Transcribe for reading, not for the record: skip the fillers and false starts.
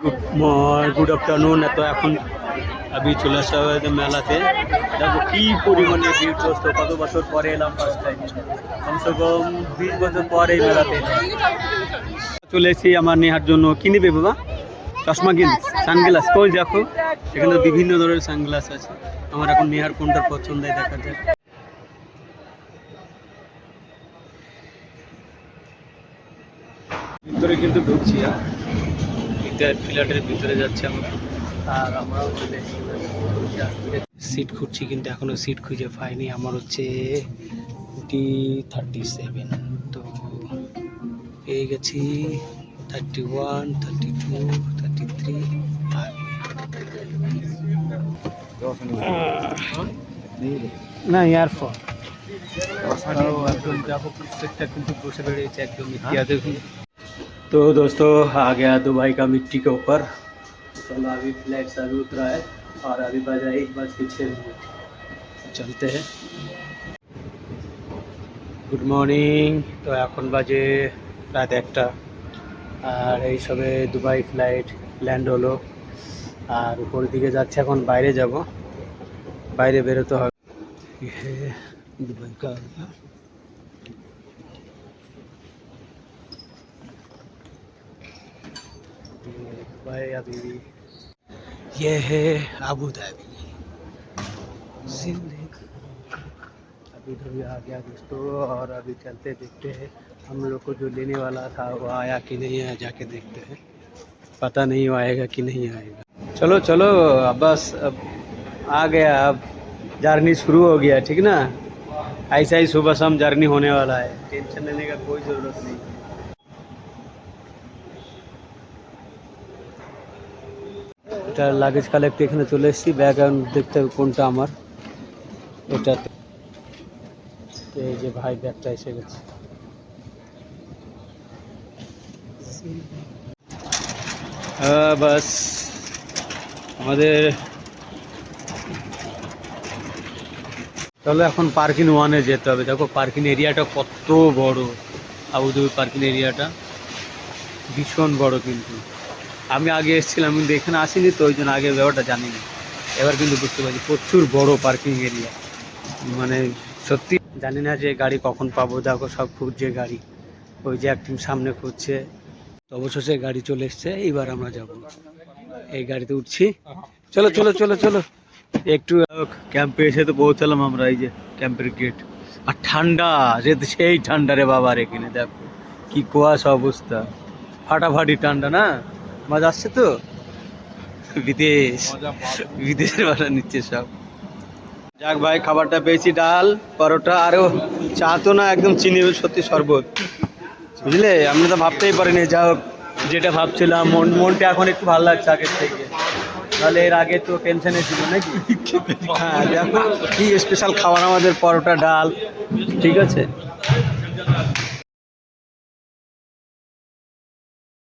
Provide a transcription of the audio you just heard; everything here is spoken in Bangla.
Good afternoon. तो এখন আমি চলে আসা মেলাতে। দেখো কি পরিমাণে ভিড় দোস্ত, কত বছর পরে এলাম ফার্স্ট টাইম, কমসে কম 20 বছর পরে এই মেলাতে এলাম। চলে এসেছি আমার নেহার জন্য। কি নেবে বাবা? চশমা কিন, সানগ্লাস। কই দেখো, এখানে বিভিন্ন ধরনের সানগ্লাস আছে। আমার এখন নেহার কোনটা পছন্দ হয় দেখা যাক। ভিতরে কিন্তু ঢুকছি, ফ্ল্যাটের ভিতরে যাচ্ছে আমরা, আর আমরাও চলে এসেছি। সিট খুঁজছি কিন্তু এখনো সিট খুঁজে পাইনি। আমার হচ্ছে D37, তো পেয়ে গেছি 31, 32, 33। না ইয়ারফোন একদম দেখো, প্রত্যেকটা কিন্তু বসে বেড়িয়েছে একদম ইতিহাস। तो दोस्तों आ गया दुबई का मिट्टी के ऊपर। चलो अभी फ्लाइट से अभी उतरा है और अभी बजा 1:06। चलते हैं। Good morning. तो এখন বাজে রাত 1টা, আর এই সবে দুবাই ফ্লাইট ল্যান্ড হলো, আর উপর দিকে যাচ্ছে। এখন বাইরে যাব, বাইরে বেরোতে হবে। দুবাই का दुबई अभी ये है अबू धाबी। अभी धाबी आ गया दोस्तों, और अभी चलते देखते हैं हम लोग को जो लेने वाला था वो आया कि नहीं आया, जाके देखते हैं। पता नहीं वो आएगा कि नहीं आएगा। चलो चलो, अब बस अब आ गया, अब जर्नी शुरू हो गया, ठीक ना। ऐसा ही सुबह शाम जर्नी होने वाला है, टेंशन लेने का कोई ज़रूरत नहीं। এটা লাগেজ কালেক্ট এখানে চলে এসেছি। ব্যাগ দেখতে হবে কোনটা আমার। এটাতে এই যে ভাই ব্যাগটা এসে গেছে। বাস আমাদের চলো এখন পার্কিং ওয়ানে যেতে হবে। দেখো পার্কিং এরিয়াটা কত বড়, আবুধাবি পার্কিং এরিয়াটা ভীষণ বড়। কিন্তু আমি আগে এসেছিলাম কিন্তু এখানে আসিনি, তো ওই জন্য আগে ব্যাপারটা জানিনি। এবার কিন্তু বুঝতে পারছি প্রচুর বড় পার্কিং এরিয়া, মানে সত্যি জানি না যে গাড়ি কখন পাবো। দেখো সব খুঁজছে গাড়ি, ওই যে একদম সামনে খুঁজছে। তো অবশেষে গাড়ি চলে এসছে, এইবার আমরা যাব, এই গাড়িতে উঠছি। চলো চলো চলো চলো। একটু ক্যাম্পে এসে তো পৌঁছালাম আমরা, এই যে ক্যাম্পের গেট। আর ঠান্ডা, যে সেই ঠান্ডা রে বাবার, এখানে দেখো কি কুয়াশা অবস্থা, ফাটাফাটি ঠান্ডা না। মজা আসছে তো, বিদেশের ভাষা নিচ্ছে সব। যাক ভাই, খাবারটা পেয়েছি, ডাল পরোটা, আরও চা তো না, একদম চিনি সত্যি শরবত, বুঝলে। আমি তো ভাবতেই পারিনি, যা হোক যেটা ভাবছিলাম, মনটা এখন একটু ভালো লাগছে আগের থেকে। তাহলে এর আগে তো টেনশনে ছিল নাকি। হ্যাঁ দেখো কি স্পেশাল খাবার আমাদের, পরোটা ডাল, ঠিক আছে।